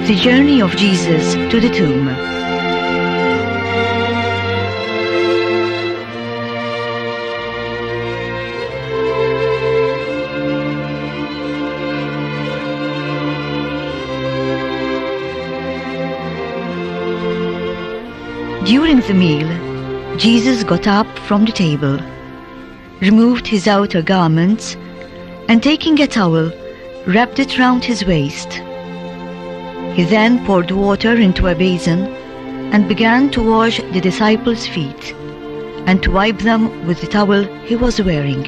The journey of Jesus to the tomb. During the meal, Jesus got up from the table, removed his outer garments, and taking a towel, wrapped it round his waist. He then poured water into a basin and began to wash the disciples' feet and to wipe them with the towel he was wearing.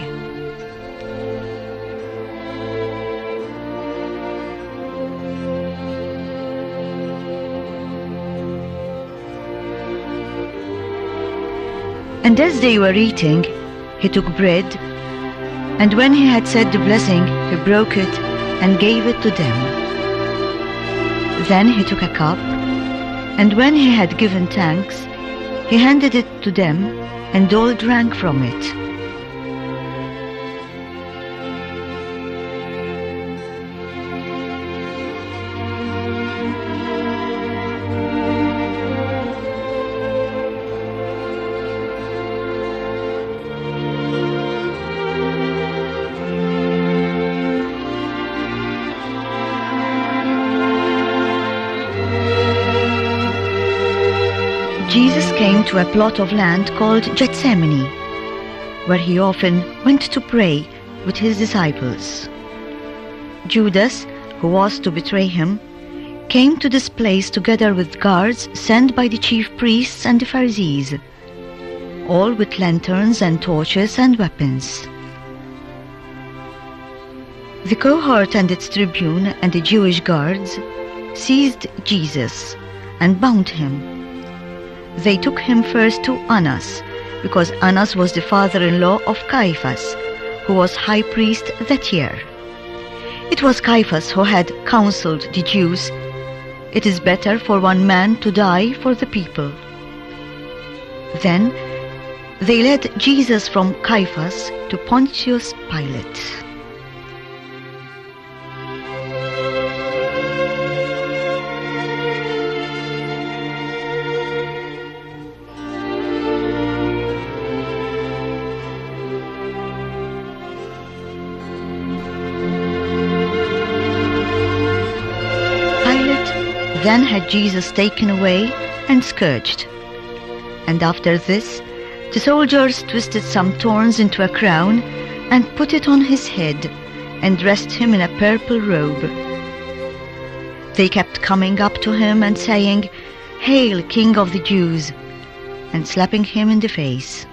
And as they were eating, he took bread, and when he had said the blessing, he broke it and gave it to them. Then he took a cup, and when he had given thanks, he handed it to them, and all drank from it. Jesus came to a plot of land called Gethsemane, where he often went to pray with his disciples. Judas, who was to betray him, came to this place together with guards sent by the chief priests and the Pharisees, all with lanterns and torches and weapons. The cohort and its tribune and the Jewish guards seized Jesus and bound him. They took him first to Annas, because Annas was the father-in-law of Caiaphas, who was high priest that year. It was Caiaphas who had counseled the Jews, "It is better for one man to die for the people." Then they led Jesus from Caiaphas to Pontius Pilate. Then had Jesus taken away and scourged. And after this, the soldiers twisted some thorns into a crown and put it on his head and dressed him in a purple robe. They kept coming up to him and saying, "Hail, King of the Jews!" and slapping him in the face.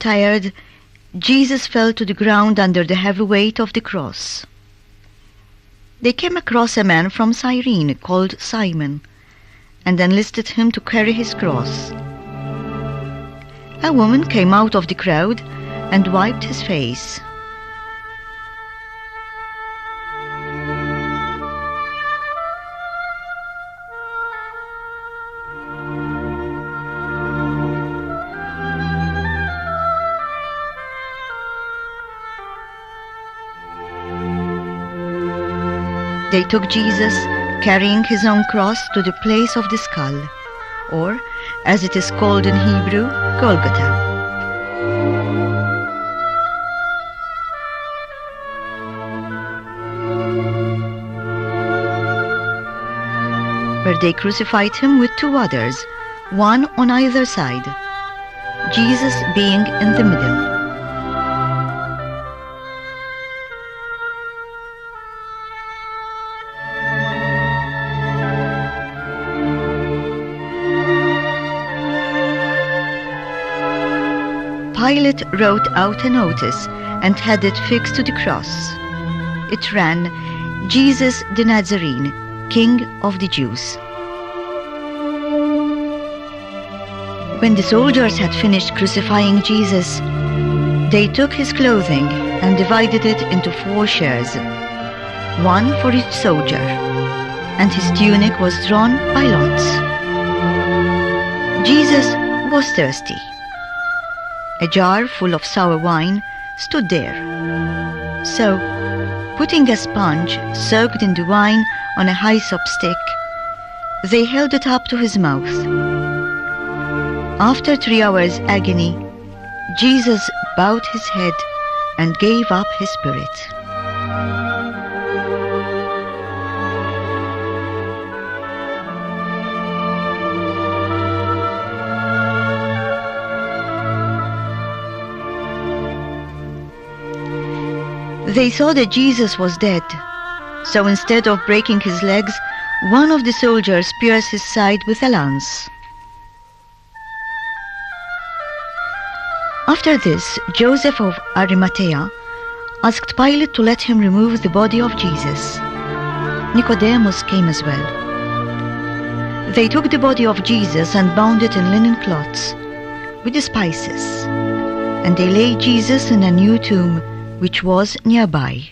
Tired, Jesus fell to the ground under the heavy weight of the cross. They came across a man from Cyrene called Simon, and enlisted him to carry his cross. A woman came out of the crowd and wiped his face. They took Jesus, carrying his own cross, to the place of the skull, or, as it is called in Hebrew, Golgotha. Where they crucified him with two others, one on either side, Jesus being in the middle. Pilate wrote out a notice and had it fixed to the cross. It ran, "Jesus the Nazarene, King of the Jews." When the soldiers had finished crucifying Jesus, they took his clothing and divided it into 4 shares, one for each soldier, and his tunic was drawn by lots. Jesus was thirsty. A jar full of sour wine stood there. So, putting a sponge soaked in the wine on a hyssop stick, they held it up to his mouth. After 3 hours' agony, Jesus bowed his head and gave up his spirit. They saw that Jesus was dead, so instead of breaking his legs, one of the soldiers pierced his side with a lance. After this, Joseph of Arimathea asked Pilate to let him remove the body of Jesus. Nicodemus came as well. They took the body of Jesus and bound it in linen cloths with the spices, and they laid Jesus in a new tomb which was nearby.